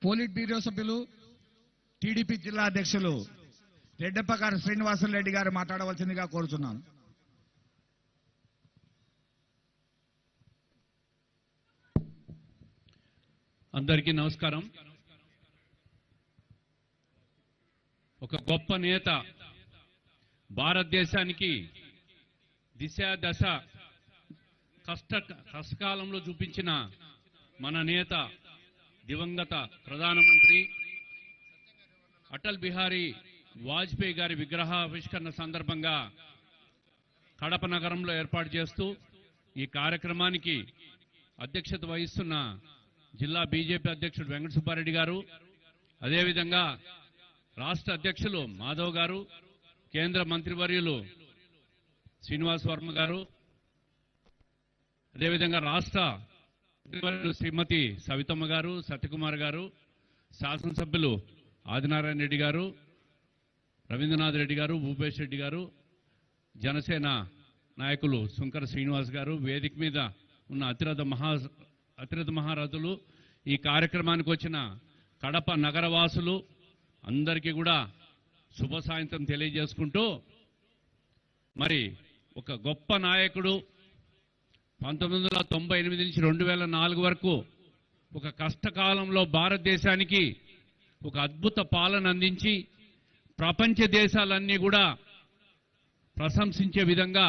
Polit bureau సభ్యులు TDP జిల్లా అధ్యక్షులు రెడ్డప్పగారు శ్రీనివాసరెడ్డి గారు మాట్లాడవలసిందిగా కోరుతున్నాను. అందరికీ నమస్కారం. ఒక గొప్ప నేత, భారతదేశానికి దిశ దశ కష్టకాలంలో చూపించిన మన నేత, దివంగత ప్రధానమంత్రి అటల్ బిహారీ వాజ్పేయి గారి విగ్రహావిష్కరణ సందర్భంగా కడప నగరంలో ఏర్పాటు చేస్తూ ఈ కార్యక్రమానికి అధ్యక్షత వహిస్తున్న జిల్లా బీజేపీ అధ్యక్షుడు వెంకట సుబ్బారెడ్డి గారు, అదేవిధంగా రాష్ట్ర అధ్యక్షులు మాధవ్ గారు, కేంద్ర మంత్రివర్యులు శ్రీనివాస్ వర్మ గారు, అదేవిధంగా రాష్ట్ర శ్రీమతి సవితమ్మ గారు, సత్యకుమార్ గారు, శాసనసభ్యులు ఆదినారాయణ రెడ్డి గారు, రవీంద్రనాథ్ రెడ్డి గారు, భూపేష్ రెడ్డి గారు, జనసేన నాయకులు సుంకర శ్రీనివాస్ గారు, వేదిక మీద ఉన్న అతిరథ మహారథులు, ఈ కార్యక్రమానికి వచ్చిన కడప నగరవాసులు అందరికీ కూడా శుభ సాయంత్రం తెలియజేసుకుంటూ, మరి ఒక గొప్ప నాయకుడు 1998 నుంచి 2004 వరకు ఒక కష్టకాలంలో భారతదేశానికి ఒక అద్భుత పాలన అందించి ప్రపంచ దేశాలన్నీ కూడా ప్రశంసించే విధంగా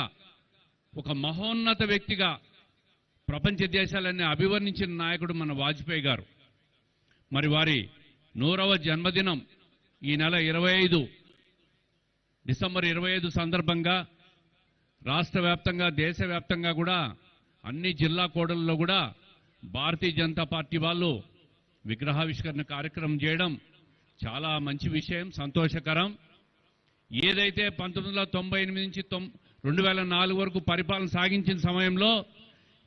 ఒక మహోన్నత వ్యక్తిగా ప్రపంచ దేశాలన్నీ అభివర్ణించిన నాయకుడు మన వాజ్పేయి గారు. మరి వారి 100వ జన్మదినం ఈ నెల 25 డిసెంబర్ 25 సందర్భంగా రాష్ట్ర వ్యాప్తంగా, దేశవ్యాప్తంగా కూడా అన్ని జిల్లా కోడల్లో కూడా భారతీయ జనతా పార్టీ వాళ్ళు విగ్రహావిష్కరణ కార్యక్రమం చేయడం చాలా మంచి విషయం, సంతోషకరం. ఏదైతే 1998 నుంచి 2004 వరకు పరిపాలన సాగించిన సమయంలో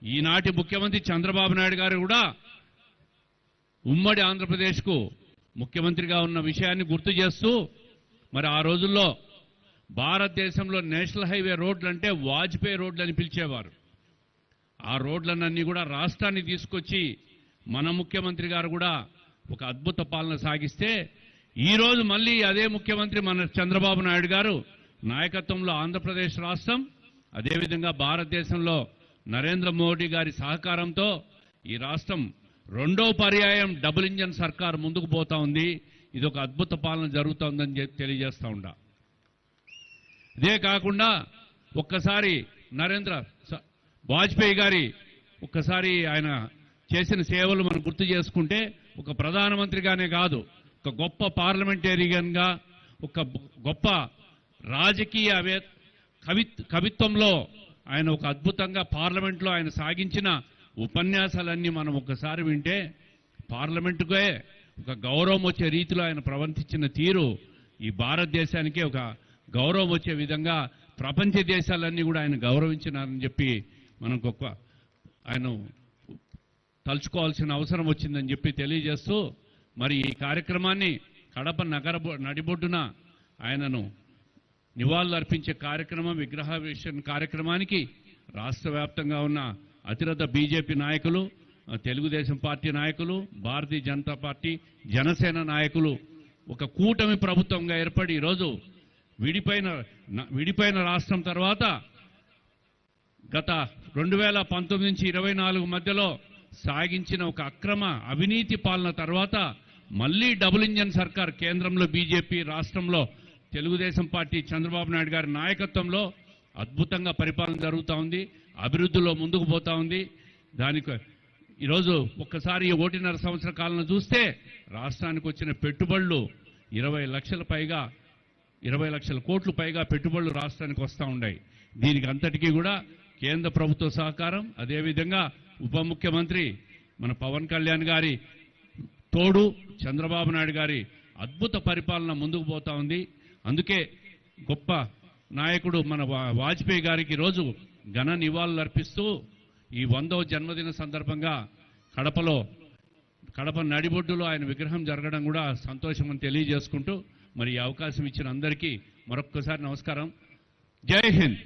ఈనాటి ముఖ్యమంత్రి చంద్రబాబు నాయుడు గారు కూడా ఉమ్మడి ఆంధ్రప్రదేశ్కు ముఖ్యమంత్రిగా ఉన్న విషయాన్ని గుర్తు చేస్తూ, మరి ఆ రోజుల్లో భారతదేశంలో నేషనల్ హైవే రోడ్లు అంటే వాజ్పేయి రోడ్లు అని పిలిచేవారు. ఆ రోడ్లన్నీ కూడా రాష్ట్రాన్ని తీసుకొచ్చి మన ముఖ్యమంత్రి గారు కూడా ఒక అద్భుత పాలన సాగిస్తే, ఈరోజు మళ్ళీ అదే ముఖ్యమంత్రి మన చంద్రబాబు నాయుడు గారు నాయకత్వంలో ఆంధ్రప్రదేశ్ రాష్ట్రం, అదేవిధంగా భారతదేశంలో నరేంద్ర మోడీ గారి సహకారంతో ఈ రాష్ట్రం 2వ పర్యాయం డబుల్ ఇంజన్ సర్కార్ ముందుకు పోతా ఉంది. ఇది ఒక అద్భుత పాలన జరుగుతోందని తెలియజేస్తూ ఉండా. ఇదే కాకుండా ఒక్కసారి వాజ్పేయి గారి ఒక్కసారి ఆయన చేసిన సేవలు మనం గుర్తు చేసుకుంటే, ఒక ప్రధానమంత్రిగానే కాదు, ఒక గొప్ప పార్లమెంటేరియన్గా, ఒక గొప్ప రాజకీయ కవిత్వంలో ఆయన ఒక అద్భుతంగా పార్లమెంట్లో ఆయన సాగించిన ఉపన్యాసాలన్నీ మనం ఒక్కసారి వింటే పార్లమెంటుకే ఒక గౌరవం వచ్చే రీతిలో ఆయన ప్రవర్తించిన తీరు ఈ భారతదేశానికే ఒక గౌరవం వచ్చే విధంగా ప్రపంచ దేశాలన్నీ కూడా ఆయన గౌరవించినారని చెప్పి మనకు ఆయన తలుచుకోవాల్సిన అవసరం వచ్చిందని చెప్పి తెలియజేస్తూ, మరి ఈ కార్యక్రమాన్ని కడప నడిబొడ్డున ఆయనను నివాళులు అర్పించే కార్యక్రమం, విగ్రహావిష్కరణ కార్యక్రమానికి రాష్ట్ర వ్యాప్తంగా ఉన్న అతిరథ బీజేపీ నాయకులు, తెలుగుదేశం పార్టీ నాయకులు, భారతీయ జనతా పార్టీ, జనసేన నాయకులు ఒక కూటమి ప్రభుత్వంగా ఏర్పడి ఈరోజు విడిపోయిన రాష్ట్రం తర్వాత గత 2019 నుంచి 24 మధ్యలో సాగించిన ఒక అక్రమ అవినీతి పాలన తర్వాత మళ్ళీ డబుల్ ఇంజన్ సర్కార్ కేంద్రంలో బీజేపీ, రాష్ట్రంలో తెలుగుదేశం పార్టీ చంద్రబాబు నాయుడు గారి నాయకత్వంలో అద్భుతంగా పరిపాలన జరుగుతూ ఉంది, అభివృద్ధిలో ముందుకు పోతా ఉంది. దానికి ఈరోజు ఒక్కసారి 1.5 సంవత్సర కాలంలో చూస్తే రాష్ట్రానికి వచ్చిన పెట్టుబడులు 20 లక్షల కోట్లు పైగా పెట్టుబడులు రాష్ట్రానికి వస్తూ ఉన్నాయి. దీనికి అంతటికీ కూడా కేంద్ర ప్రభుత్వ సహకారం, అదేవిధంగా ఉప ముఖ్యమంత్రి మన పవన్ కళ్యాణ్ గారి తోడు, చంద్రబాబు నాయుడు గారి అద్భుత పరిపాలన ముందుకు పోతా ఉంది. అందుకే గొప్ప నాయకుడు మన వాజ్పేయి గారికి ఈరోజు ఘన నివాళులు అర్పిస్తూ ఈ 100వ జన్మదిన సందర్భంగా కడప నడిబొడ్డులో ఆయన విగ్రహం జరగడం కూడా సంతోషమని తెలియజేసుకుంటూ, మరి ఈ అవకాశం ఇచ్చిన అందరికీ మరొక్కసారి నమస్కారం. జై హింద్.